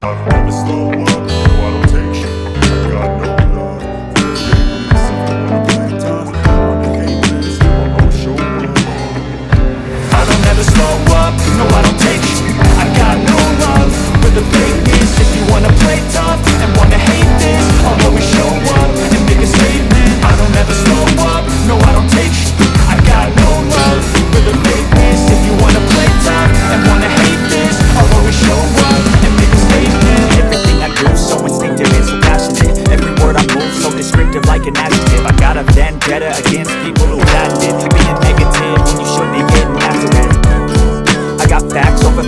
I don't ever slow up, no I don't take shit. I got no love for the fakeness. If you wanna play tough, wanna hate this, I'll always show up. I don't ever slow up, no I don't take shit. I got no love for the fakeness. If you wanna play tough and wanna hate this, I'll always show up and make a statement. I don't ever slow up, no I don't take shit. I got no love for the fakeness. If you wanna play tough and wanna hate this, I'll always show up and make a statement. Everything I do so instinctive and so passionate. Every word I move so descriptive like an adjective. I got a vendetta against people who acted being negative when you shouldn't be getting after it. I got facts over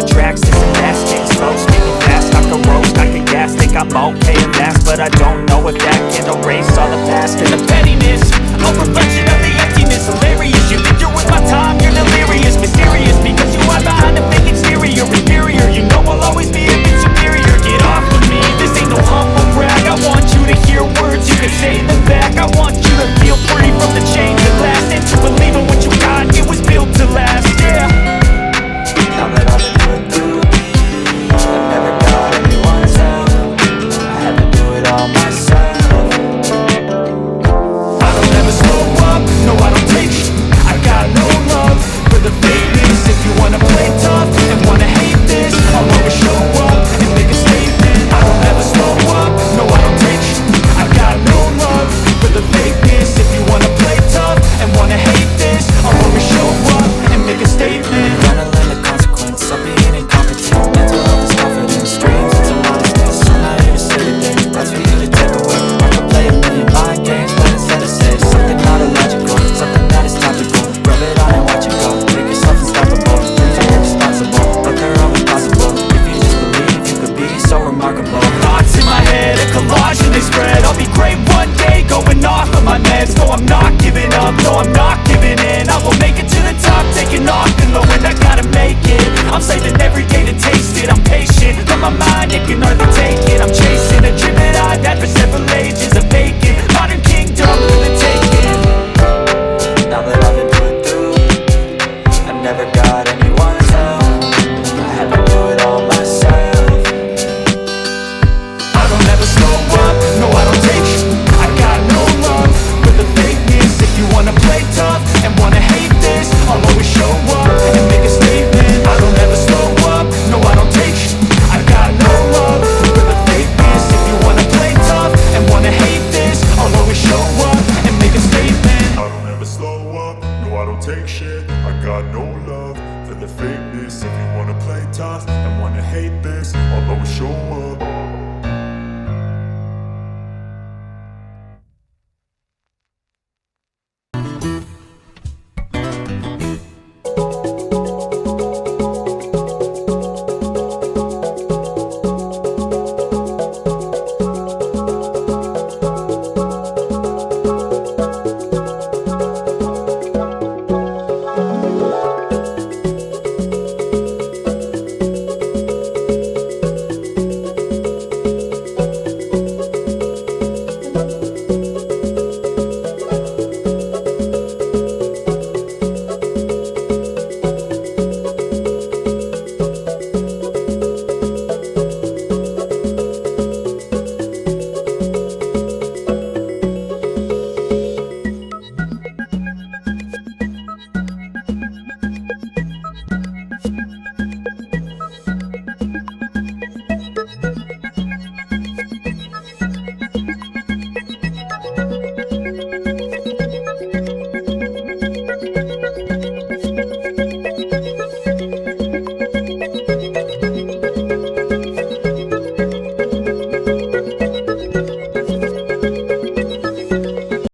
tracks, this and that. Speak slow, speaking fast, I can roast, I can gas. Think I'm okay and last, but I don't know if that can erase all the past. And the pettiness, a reflection of the emptiness. Hilarious, you think you're worth my time, you're delirious. Mysterious, because you are behind a fake exterior. Inferior, you know I'll always be a bit superior. Get off of me, this ain't no humble brag. I want you to hear words, you can say them back. I want you to feel free from the chains that last, and to believe in what you got, it was built to last, yeah. Now that I've been put through, I've never got anyone's help. I had to do it all myself. I don't ever slow up, no I don't take shit. I got no love for the fakeness. If you wanna play tough and wanna hate this, I'll always show up and make a statement. I don't ever slow up, no I don't take shit. I got no love for the fakeness. If you wanna play tough and wanna hate this, I'll always show up and make a statement. Gonna learn the consequence of being incompetent. Mental health is confidence, dreams it's a modestness. I'm not here to say that that's for you to take away. I could play a million mind games, but instead I say something not illogical, something that is topical. Rub it on and watch it go. Make yourself unstoppable. Dreams are irresponsible, but they're always possible. If you just believe, you could be so remarkable. Thoughts in my head, a collage and they spread. I'll be great one day, going off of my meds. No, I'm not giving up, no, I'm not giving in. I will make it to the top, taking off in the wind. I gotta make it, I'm saving every day to taste it. I'm patient, but my mind, it can hardly take it. I'm chasing a dream that I've had for several ages. A vacant, modern kingdom for the taking. Now that I've been put through, I've never got anyone's help. I had to do it all myself. I don't ever slow up, no I don't take shit. I got no love for the fakeness. If you wanna play tough and wanna hate this, I'll always show up and make a statement. I don't ever slow up, no I don't take shit. I got no love for the fakeness. If you wanna play tough and wanna hate this, I'll always show up and make a statement. I don't ever slow up, no I don't take shit. I got no love for the fakeness. If you wanna play tough and wanna hate this, I'll always show up.